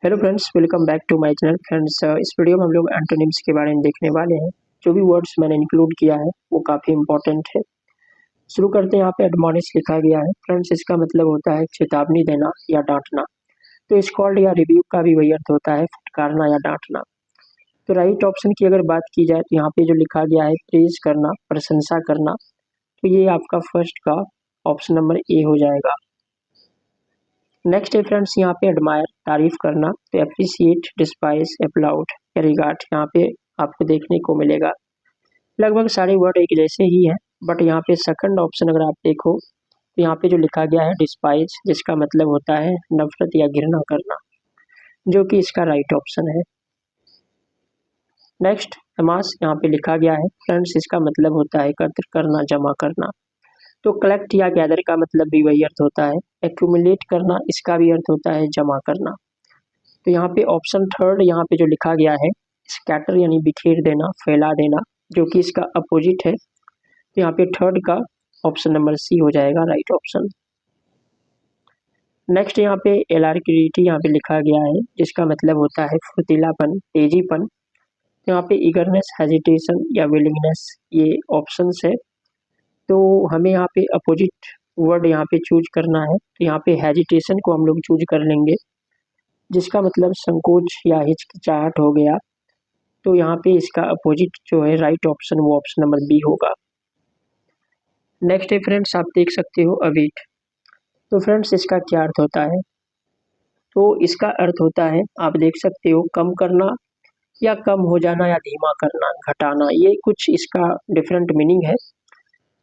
Hello friends, welcome back to my channel. Friends, इस video में हम लोग एंटोनिम्स के बारे में देखने वाले हैं। जो भी वर्ड्स मैंने इंक्लूड किया है वो काफ़ी इंपॉर्टेंट है। शुरू करते हैं। यहाँ पे एडमॉनिश लिखा गया है। फ्रेंड्स, इसका मतलब होता है चेतावनी देना या डांटना। तो स्कॉल्ड या रिव्यू का भी वही अर्थ होता है, फटकारना या डांटना। तो राइट ऑप्शन की अगर बात की जाए तो यहाँ पे जो लिखा गया है प्रेज करना, प्रशंसा करना, तो ये आपका फर्स्ट का ऑप्शन नंबर ए हो जाएगा। नेक्स्ट है फ्रेंड्स, यहाँ पे एडमायर तारीफ करना, तो एप्रिसिएट, डिस्पाइस, अपलाउड या रिगार्ड यहाँ पे आपको देखने को मिलेगा। लगभग सारे वर्ड एक जैसे ही हैं, बट यहाँ पे सेकंड ऑप्शन अगर आप देखो तो यहाँ पे जो लिखा गया है डिस्पाइस, जिसका मतलब होता है नफरत या घृणा करना, जो कि इसका राइट ऑप्शन है। नेक्स्ट अमास यहाँ पे लिखा गया है। फ्रेंड्स, इसका मतलब होता है एकत्र करना, जमा करना। तो कलेक्ट या गैदर का मतलब भी वही अर्थ होता है। एक्यूमुलेट करना, इसका भी अर्थ होता है जमा करना। तो यहाँ पे ऑप्शन थर्ड यहाँ पे जो लिखा गया है स्कैटर यानी बिखेर देना, फैला देना, जो कि इसका अपोजिट है। तो यहाँ पे थर्ड का ऑप्शन नंबर सी हो जाएगा राइट ऑप्शन। नेक्स्ट यहाँ पे एलार्किडिटी यहाँ पे लिखा गया है, जिसका मतलब होता है फुर्तीलापन, तेजीपन। तो यहाँ पे ईगरनेस, हेजिटेशन या विलिंगनेस, ये ऑप्शंस है। तो हमें यहाँ पे अपोजिट वर्ड यहाँ पे चूज करना है। तो यहाँ पे हेजिटेशन को हम लोग चूज कर लेंगे, जिसका मतलब संकोच या हिचकिचाहट हो गया। तो यहाँ पे इसका अपोजिट जो है राइट ऑप्शन वो ऑप्शन नंबर बी होगा। नेक्स्ट है फ्रेंड्स, आप देख सकते हो अवेट। तो फ्रेंड्स, इसका क्या अर्थ होता है? तो इसका अर्थ होता है, आप देख सकते हो, कम करना या कम हो जाना या धीमा करना, घटाना, ये कुछ इसका डिफरेंट मीनिंग है।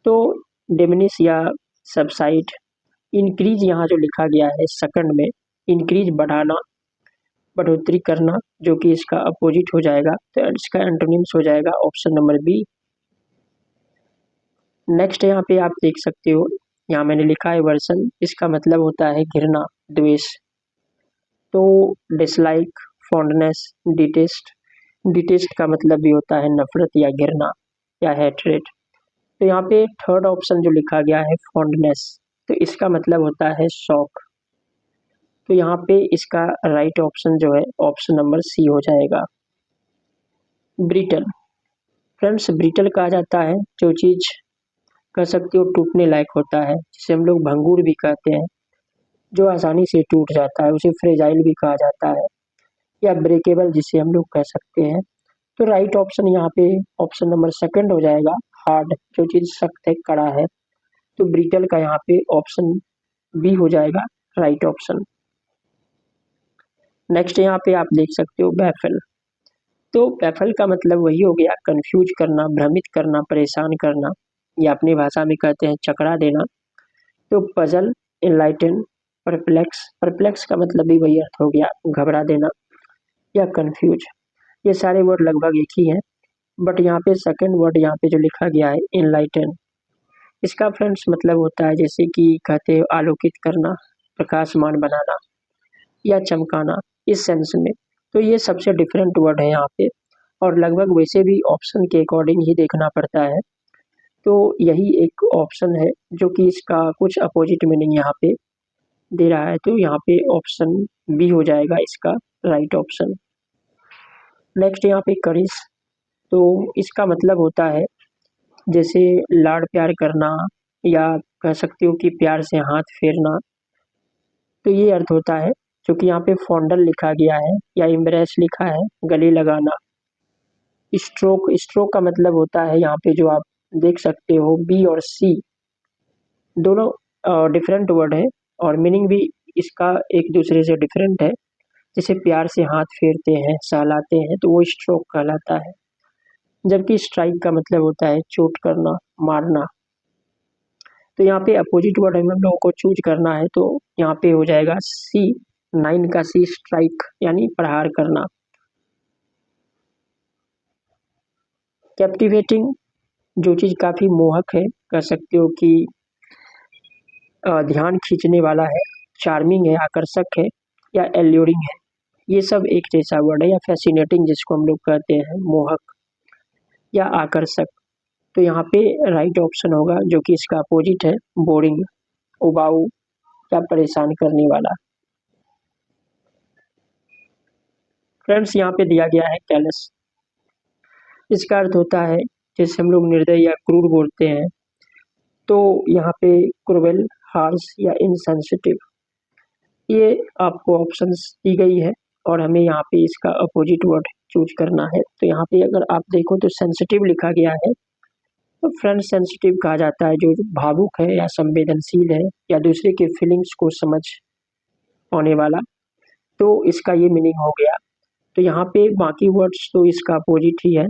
तो डिमिनिश या सबसाइड। इंक्रीज यहाँ जो लिखा गया है सेकंड में, इंक्रीज बढ़ाना, बढ़ोतरी करना, जो कि इसका अपोजिट हो जाएगा। तो इसका एंटोनिम्स हो जाएगा ऑप्शन नंबर बी। नेक्स्ट यहाँ पे आप देख सकते हो, यहाँ मैंने लिखा है वर्सन, इसका मतलब होता है घृणा, द्वेष। तो डिसलाइक, फॉन्डनेस, डिटेस्ट। डिटेस्ट का मतलब भी होता है नफरत या घृणा या हेट्रेट। तो यहाँ पे थर्ड ऑप्शन जो लिखा गया है फॉन्डनेस, तो इसका मतलब होता है शौक। तो यहाँ पे इसका राइट ऑप्शन जो है ऑप्शन नंबर सी हो जाएगा। ब्रिटल। फ्रेंड्स, ब्रिटल कहा जाता है जो चीज कह सकते हो टूटने लायक होता है, जिसे हम लोग भंगूर भी कहते हैं, जो आसानी से टूट जाता है, उसे फ्रेजाइल भी कहा जाता है, या ब्रेकेबल जिसे हम लोग कह सकते हैं। तो राइट ऑप्शन यहाँ पे ऑप्शन नंबर सेकंड हो जाएगा, हार्ड, जो चीज सख्त है, कड़ा है। तो ब्रिटल का यहाँ पे ऑप्शन बी हो जाएगा राइट ऑप्शन। नेक्स्ट यहाँ पे आप देख सकते हो बैफल। तो बैफल का मतलब वही हो गया कंफ्यूज करना, भ्रमित करना, परेशान करना, या अपनी भाषा में कहते हैं चकरा देना। तो पजल, इनलाइटन, परप्लेक्स। परप्लेक्स का मतलब भी वही अर्थ हो गया घबरा देना या कंफ्यूज। ये सारे वर्ड लगभग एक ही हैं, बट यहाँ पे सेकंड वर्ड यहाँ पे जो लिखा गया है इनलाइटन, इसका फ्रेंड्स मतलब होता है जैसे कि कहते हो आलोकित करना, प्रकाशमान बनाना या चमकाना, इस सेंस में। तो ये सबसे डिफरेंट वर्ड है यहाँ पे, और लगभग वैसे भी ऑप्शन के अकॉर्डिंग ही देखना पड़ता है। तो यही एक ऑप्शन है जो कि इसका कुछ अपोजिट मीनिंग यहाँ पे दे रहा है। तो यहाँ पे ऑप्शन बी हो जाएगा इसका राइट ऑप्शन। नेक्स्ट यहाँ पे करिश। तो इसका मतलब होता है जैसे लाड़ प्यार करना, या कह सकते हो कि प्यार से हाथ फेरना। तो ये अर्थ होता है, जो कि यहाँ पे फॉन्डल लिखा गया है या इम्ब्रेस लिखा है, गले लगाना। स्ट्रोक, स्ट्रोक का मतलब होता है यहाँ पे जो आप देख सकते हो बी और सी दोनों डिफरेंट वर्ड है, और मीनिंग भी इसका एक दूसरे से डिफरेंट है। जैसे प्यार से हाथ फेरते हैं, सहलाते हैं, तो वो स्ट्रोक कहलाता है। जबकि स्ट्राइक का मतलब होता है चोट करना, मारना। तो यहाँ पे अपोजिट वर्ड हम लोगों को चूज करना है। तो यहाँ पे हो जाएगा सी, 9 का सी, स्ट्राइक यानी प्रहार करना। कैप्टिवेटिंग, जो चीज काफी मोहक है, कह सकते हो कि ध्यान खींचने वाला है, चार्मिंग है, आकर्षक है, या एल्यूरिंग है, ये सब एक जैसा वर्ड है। या फैसिनेटिंग जिसको हम लोग कहते हैं, मोहक या आकर्षक। तो यहाँ पे राइट ऑप्शन होगा, जो कि इसका अपोजिट है, बोरिंग, उबाऊ या परेशान करने वाला। फ्रेंड्स यहाँ पे दिया गया है कैलस। इसका अर्थ होता है जैसे हम लोग निर्दयी या क्रूर बोलते हैं, तो यहाँ पे क्रूएल, हार्श या इनसेंसिटिव, ये आपको ऑप्शंस दी गई है और हमें यहाँ पे इसका अपोजिट वर्ड चूज करना है। तो यहाँ पे अगर आप देखो तो सेंसिटिव लिखा गया है। तो फ्रेंड्स सेंसिटिव कहा जाता है जो भावुक है या संवेदनशील है या दूसरे के फीलिंग्स को समझ पाने वाला। तो इसका ये मीनिंग हो गया। तो यहाँ पे बाकी वर्ड्स तो इसका अपोजिट ही है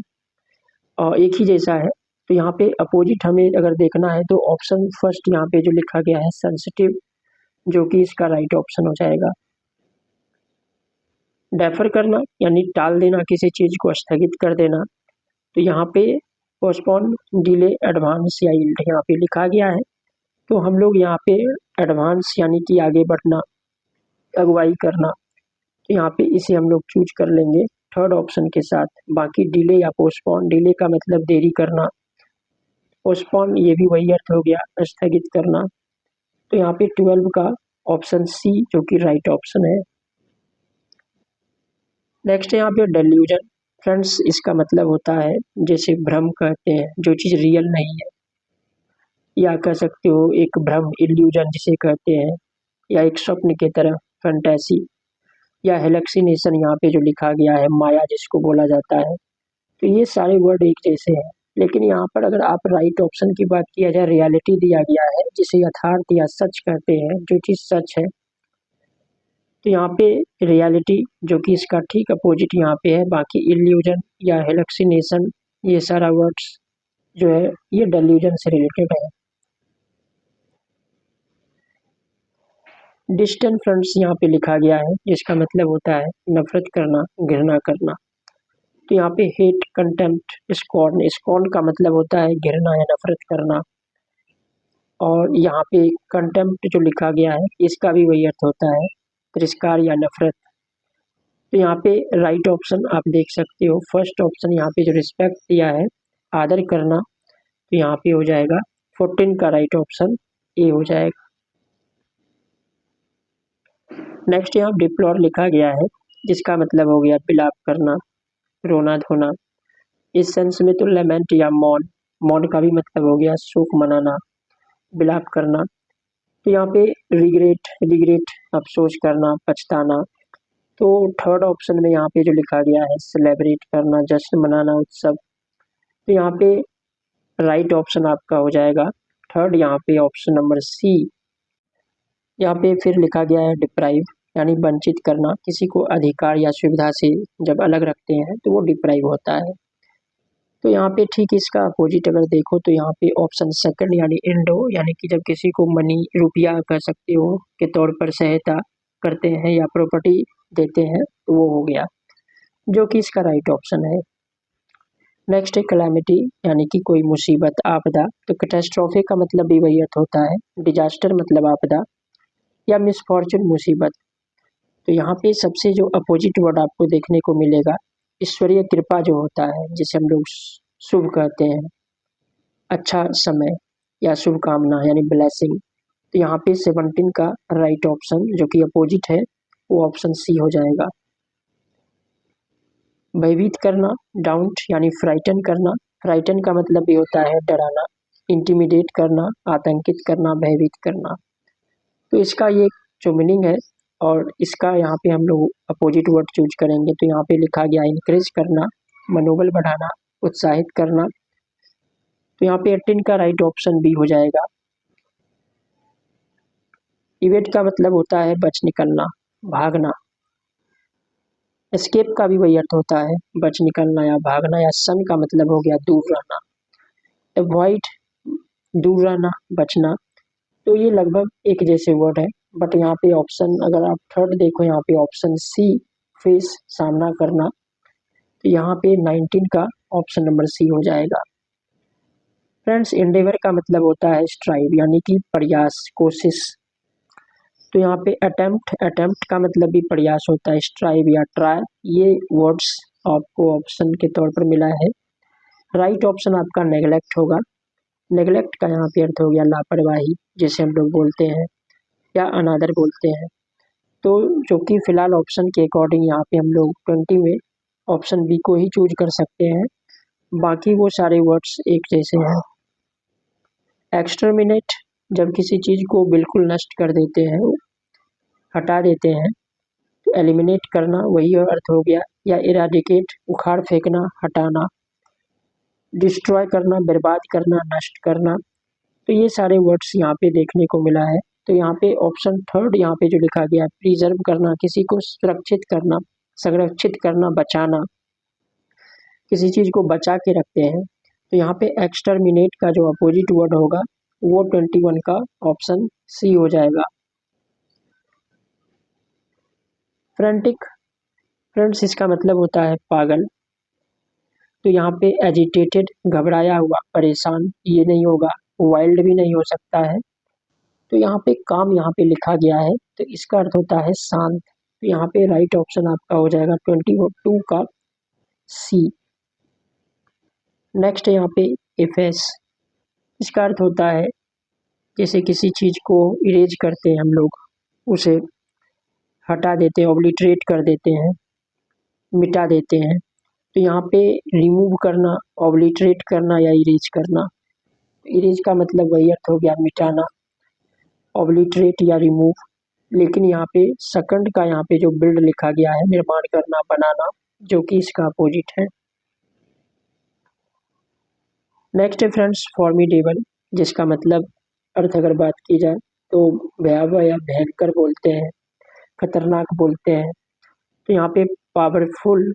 और एक ही जैसा है। तो यहाँ पे अपोजिट हमें अगर देखना है तो ऑप्शन फर्स्ट यहाँ पे जो लिखा गया है सेंसिटिव, जो कि इसका राइट ऑप्शन हो जाएगा। डेफर करना यानी टाल देना, किसी चीज को स्थगित कर देना। तो यहाँ पे पोस्टपोन, डिले, एडवांस या यील्ड यहाँ पे लिखा गया है। तो हम लोग यहाँ पे एडवांस यानी कि आगे बढ़ना, अगुवाई करना, तो यहाँ पे इसे हम लोग चूज कर लेंगे थर्ड ऑप्शन के साथ। बाकी डिले या पोस्टपोन, डिले का मतलब देरी करना, पोस्टपोन ये भी वही अर्थ हो गया, स्थगित करना। तो यहाँ पे 12 का ऑप्शन सी जो कि राइट ऑप्शन है। नेक्स्ट यहाँ पे डेल्यूजन। फ्रेंड्स इसका मतलब होता है जैसे भ्रम कहते हैं, जो चीज़ रियल नहीं है, या कह सकते हो एक भ्रम, इल्यूजन जिसे कहते हैं, या एक स्वप्न की तरह, फैंटेसी, या हेलुसिनेशन यहाँ पे जो लिखा गया है, माया जिसको बोला जाता है। तो ये सारे वर्ड एक जैसे हैं, लेकिन यहाँ पर अगर आप राइट ऑप्शन की बात किया जाए, रियलिटी दिया गया है जिसे यथार्थ या सच कहते हैं, जो चीज़ सच है। तो यहाँ पे रियलिटी जो कि इसका ठीक अपोजिट यहाँ पे है। बाकी इल्यूजन या हेलुसिनेशन, ये सारा वर्ड्स जो है ये डेल्यूजन से रिलेटेड है। डिस्टेंट फ्रेंड्स यहाँ पे लिखा गया है जिसका मतलब होता है नफरत करना, घृणा करना। तो यहाँ पे हेट, कंटेम्प्ट, स्कॉर्न, स्कॉर्न का मतलब होता है घृणा या नफरत करना। और यहाँ पे कंटेम्प्ट जो लिखा गया है इसका भी वही अर्थ होता है तिरस्कार या नफरत। तो यहाँ पे राइट ऑप्शन आप देख सकते हो, फर्स्ट ऑप्शन यहाँ पे जो रिस्पेक्ट दिया है, आदर करना, तो यहाँ पे हो जाएगा 14 का राइट ऑप्शन ए हो जाएगा। नेक्स्ट यहाँ डिप्लोर लिखा गया है जिसका मतलब हो गया विलाप करना, रोना धोना। इस सेंस में तो लेमेंट या मौन, मौन का भी मतलब हो गया शोक मनाना, विलाप करना। तो यहाँ पे रिग्रेट, रिग्रेट अफसोस करना, पछताना। तो थर्ड ऑप्शन में यहाँ पे जो लिखा गया है सेलिब्रेट करना, जश्न मनाना, उत्सव। तो यहाँ पे राइट ऑप्शन आपका हो जाएगा थर्ड, यहाँ पे ऑप्शन नंबर सी। यहाँ पे फिर लिखा गया है डिप्राइव यानी वंचित करना, किसी को अधिकार या सुविधा से जब अलग रखते हैं तो वो डिप्राइव होता है। तो यहाँ पे ठीक इसका अपोजिट अगर देखो तो यहाँ पे ऑप्शन सेकंड यानी इंडो, यानी कि जब किसी को मनी, रुपया कह सकते हो, के तौर पर सहायता करते हैं या प्रॉपर्टी देते हैं, तो वो हो गया, जो कि इसका राइट ऑप्शन है। नेक्स्ट है कैलामिटी यानी कि कोई मुसीबत, आपदा। तो कैटास्ट्रोफे का मतलब भी वही अर्थ होता है, डिजास्टर मतलब आपदा या मिसफॉर्चून, मुसीबत। तो यहाँ पे सबसे जो अपोजिट वर्ड आपको देखने को मिलेगा, ईश्वरीय कृपा जो होता है, जिसे हम लोग शुभ कहते हैं, अच्छा समय या शुभकामना यानी ब्लेसिंग। तो यहाँ पे 17 का राइट ऑप्शन जो कि अपोजिट है वो ऑप्शन सी हो जाएगा। भयभीत करना, डाउट यानी फ्राइटन करना। फ्राइटन का मतलब भी होता है डराना, इंटिमिडेट करना, आतंकित करना, भयभीत करना। तो इसका ये जो मीनिंग है, और इसका यहाँ पे हम लोग अपोजिट वर्ड चूज करेंगे। तो यहाँ पे लिखा गया इनकरेज करना, मनोबल बढ़ाना, उत्साहित करना। तो यहाँ पे 18 का राइट ऑप्शन बी हो जाएगा। इवेट का मतलब होता है बच निकलना, भागना। एस्केप का भी वही अर्थ होता है बच निकलना या भागना। या सन का मतलब हो गया दूर रहना। अवॉइड, दूर रहना, बचना। तो ये लगभग एक जैसे वर्ड है, बट यहाँ पे ऑप्शन अगर आप थर्ड देखो, यहाँ पे ऑप्शन सी, फेस, सामना करना। तो यहाँ पे 19 का ऑप्शन नंबर सी हो जाएगा। फ्रेंड्स एंडेवर का मतलब होता है स्ट्राइव यानी कि प्रयास, कोशिश। तो यहाँ पे अटेम्प्ट, अटेम्प्ट का मतलब भी प्रयास होता है, स्ट्राइव या ट्राई। ये वर्ड्स आपको ऑप्शन के तौर पर मिला है। राइट ऑप्शन आपका नेग्लेक्ट होगा। नेग्लेक्ट का यहाँ पे अर्थ हो गया लापरवाही, जिसे हम लोग बोलते हैं या अनादर बोलते हैं। तो जो कि फ़िलहाल ऑप्शन के अकॉर्डिंग यहाँ पे हम लोग 20 में ऑप्शन बी को ही चूज कर सकते हैं, बाकी वो सारे वर्ड्स एक जैसे हैं। एक्सटर्मिनेट जब किसी चीज़ को बिल्कुल नष्ट कर देते हैं, हटा देते हैं, तो एलिमिनेट करना वही अर्थ हो गया, या इराडिकेट उखाड़ फेंकना, हटाना, डिस्ट्रॉय करना, बर्बाद करना, नष्ट करना। तो ये सारे वर्ड्स यहाँ पे देखने को मिला है। तो यहाँ पे ऑप्शन थर्ड यहाँ पे जो लिखा गया, प्रिजर्व करना, किसी को सुरक्षित करना, संरक्षित करना, बचाना, किसी चीज़ को बचा के रखते हैं। तो यहाँ पे एक्सटर्मिनेट का जो अपोजिट वर्ड होगा वो 21 का ऑप्शन सी हो जाएगा। फ्रेंटिक, फ्रेंड्स इसका मतलब होता है पागल। तो यहाँ पे एजिटेटेड, घबराया हुआ, परेशान, ये नहीं होगा। वाइल्ड भी नहीं हो सकता है। तो यहाँ पे काम यहाँ पे लिखा गया है, तो इसका अर्थ होता है शांत। तो यहाँ पे राइट ऑप्शन आपका हो जाएगा 22 का सी। नेक्स्ट यहाँ पे इफेस, इसका अर्थ होता है जैसे किसी चीज़ को इरेज करते हैं हम लोग, उसे हटा देते हैं, ऑब्लिटरेट कर देते हैं, मिटा देते हैं। तो यहाँ पे रिमूव करना, ऑब्लिटरेट करना या इरेज करना। इरेज का मतलब वही अर्थ हो गया मिटाना, ऑब्लिटरेट या रिमूव। लेकिन यहाँ पे सेकंड का यहाँ पे जो बिल्ड लिखा गया है, निर्माण करना, बनाना, जो कि इसका अपोजिट है। नेक्स्ट है फ्रेंड्स फॉर्मिडेबल, जिसका मतलब अर्थ अगर बात की जाए तो भयावह या भयंकर बोलते हैं, खतरनाक बोलते हैं। तो यहाँ पे पावरफुल,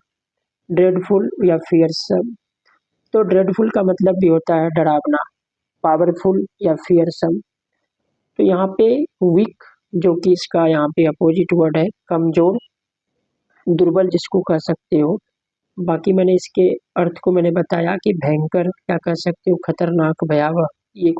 ड्रेडफुल या फियरसम। तो ड्रेडफुल का मतलब भी होता है डरावना, पावरफुल या फियरसम। तो यहाँ पे वीक, जो कि इसका यहाँ पे अपोजिट वर्ड है, कमजोर, दुर्बल जिसको कह सकते हो। बाकी मैंने इसके अर्थ को मैंने बताया कि भयंकर क्या कह सकते हो, खतरनाक, भयावह, ये